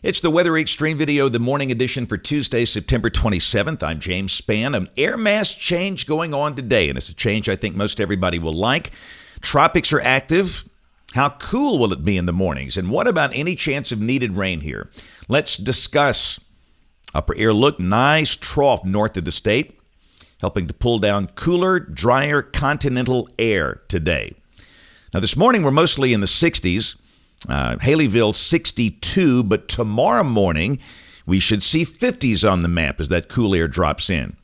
It's the Weather Xtreme video, the morning edition for Tuesday, September 27th. I'm James Spann. An air mass change going on today, and it's a change I think most everybody will like. Tropics are active. How cool will it be in the mornings? And what about any chance of needed rain here? Let's discuss. Upper air look, nice trough north of the state, helping to pull down cooler, drier continental air today. Now this morning we're mostly in the 60s. Haleyville 62, but tomorrow morning we should see 50s on the map as that cool air drops in.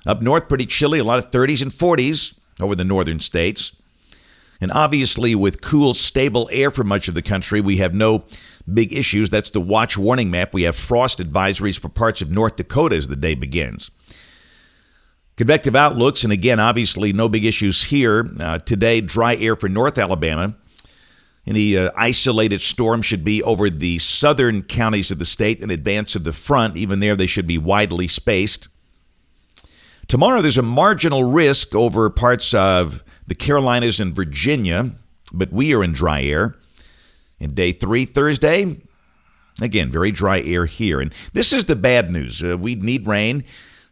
Up north, pretty chilly, a lot of 30s and 40s over the northern states. And obviously with cool, stable air for much of the country, we have no big issues. That's the watch warning map. We have frost advisories for parts of North Dakota as the day begins. Convective outlooks, and again, obviously no big issues here. Today, dry air for North Alabama. Any isolated storm should be over the southern counties of the state in advance of the front. Even there, they should be widely spaced. Tomorrow, there's a marginal risk over parts of the Carolinas and Virginia, but we are in dry air. In day 3, Thursday, again, very dry air here. And this is the bad news. We need rain.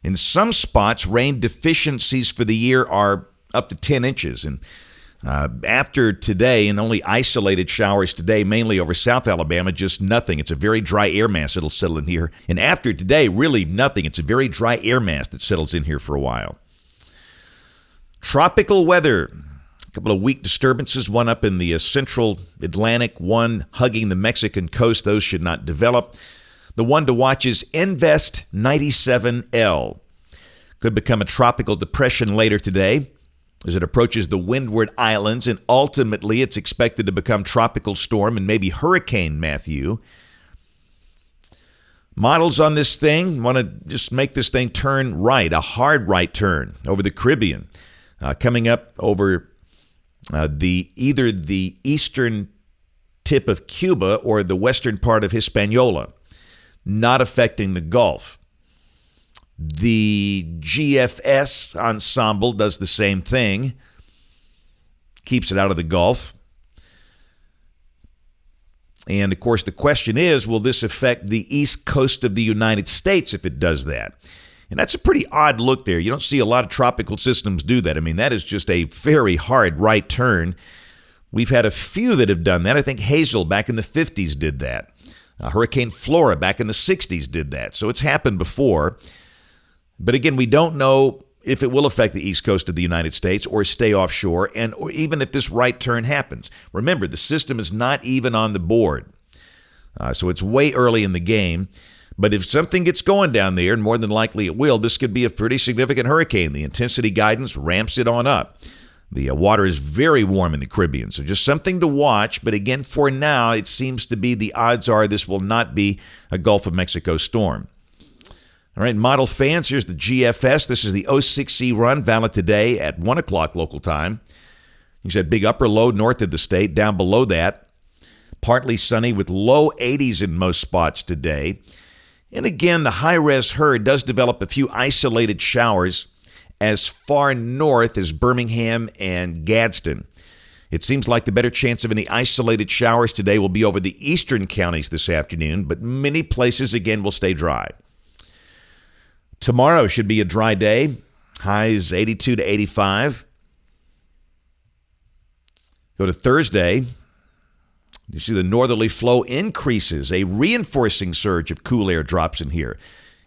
In some spots, rain deficiencies for the year are up to 10 inches. And after today, and only isolated showers today, mainly over South Alabama, just nothing. It's a very dry air mass that'll settle in here. And after today, really nothing. It's a very dry air mass that settles in here for a while. Tropical weather. A couple of weak disturbances, one up in the central Atlantic, one hugging the Mexican coast. Those should not develop. The one to watch is Invest 97L. Could become a tropical depression later today as it approaches the Windward Islands, and ultimately it's expected to become tropical storm and maybe Hurricane Matthew. Models on this thing want to just make this thing turn right, a hard right turn over the Caribbean, coming up over either the eastern tip of Cuba or the western part of Hispaniola, not affecting the Gulf. The GFS ensemble does the same thing, keeps it out of the Gulf. And, of course, the question is, will this affect the east coast of the United States if it does that? And that's a pretty odd look there. You don't see a lot of tropical systems do that. I mean, that is just a very hard right turn. We've had a few that have done that. I think Hazel back in the 50s did that. Hurricane Flora back in the 60s did that. So it's happened before. But again, we don't know if it will affect the east coast of the United States or stay offshore, and or even if this right turn happens. Remember, the system is not even on the board. So it's way early in the game. But if something gets going down there, and more than likely it will, this could be a pretty significant hurricane. The intensity guidance ramps it on up. The water is very warm in the Caribbean, so just something to watch. But again, for now, it seems to be the odds are this will not be a Gulf of Mexico storm. All right, model fans, here's the GFS. This is the 06C run, valid today at 1 o'clock local time. You said big upper low north of the state. Down below that, partly sunny with low 80s in most spots today. And again, the high-res herd does develop a few isolated showers as far north as Birmingham and Gadsden. It seems like the better chance of any isolated showers today will be over the eastern counties this afternoon, but many places, again, will stay dry. Tomorrow should be a dry day. Highs 82 to 85. Go to Thursday. You see the northerly flow increases. A reinforcing surge of cool air drops in here.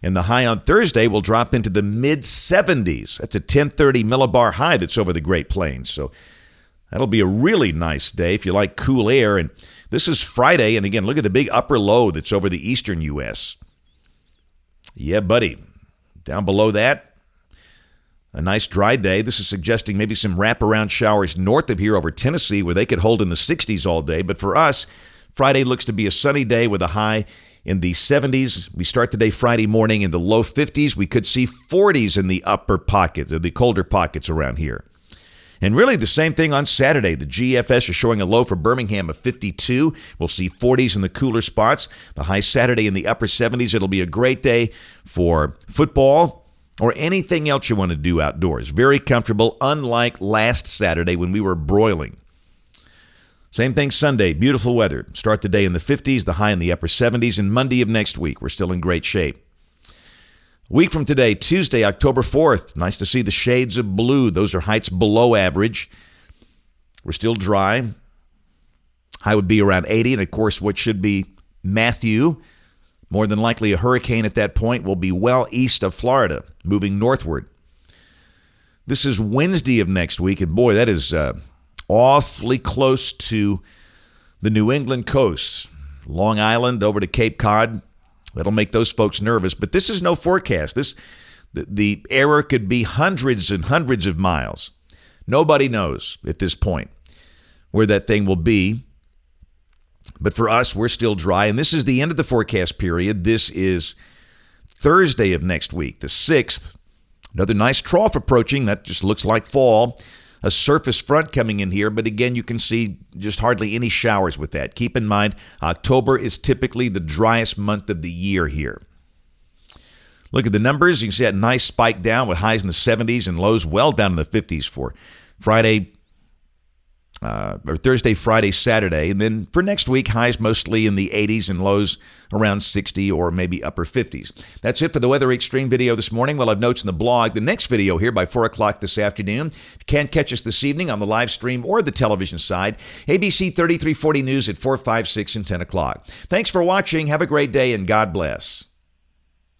And the high on Thursday will drop into the mid-70s. That's a 1030 millibar high that's over the Great Plains. So that'll be a really nice day if you like cool air. And this is Friday. And again, look at the big upper low that's over the eastern U.S. Yeah, buddy. Down below that, a nice dry day. This is suggesting maybe some wraparound showers north of here over Tennessee where they could hold in the 60s all day. But for us, Friday looks to be a sunny day with a high in the 70s. We start the day Friday morning in the low 50s. We could see 40s in the upper pockets, or the colder pockets around here. And really the same thing on Saturday. The GFS is showing a low for Birmingham of 52. We'll see 40s in the cooler spots. The high Saturday in the upper 70s. It'll be a great day for football or anything else you want to do outdoors. Very comfortable, unlike last Saturday when we were broiling. Same thing Sunday, beautiful weather. Start the day in the 50s, the high in the upper 70s, and Monday of next week, we're still in great shape. A week from today, Tuesday, October 4th, nice to see the shades of blue. Those are heights below average. We're still dry. High would be around 80, and of course, what should be Matthew, more than likely a hurricane at that point, will be well east of Florida, moving northward. This is Wednesday of next week, and boy, that is awfully close to the New England coast. Long Island over to Cape Cod. That'll make those folks nervous, but this is no forecast. The error could be hundreds and hundreds of miles. Nobody knows at this point where that thing will be. But for us, we're still dry, and this is the end of the forecast period. This is Thursday of next week, the 6th. Another nice trough approaching. That just looks like fall. A surface front coming in here, but again, you can see just hardly any showers with that. Keep in mind, October is typically the driest month of the year here. Look at the numbers. You can see that nice spike down with highs in the 70s and lows well down in the 50s for Thursday, Friday, Saturday. And then for next week, highs mostly in the 80s and lows around 60 or maybe upper 50s. That's it for the Weather Xtreme video this morning. We'll have notes in the blog. The next video here by 4 o'clock this afternoon. If you can't catch us this evening on the live stream or the television side, ABC 3340 News at 4, 5, 6, and 10 o'clock. Thanks for watching. Have a great day, and God bless.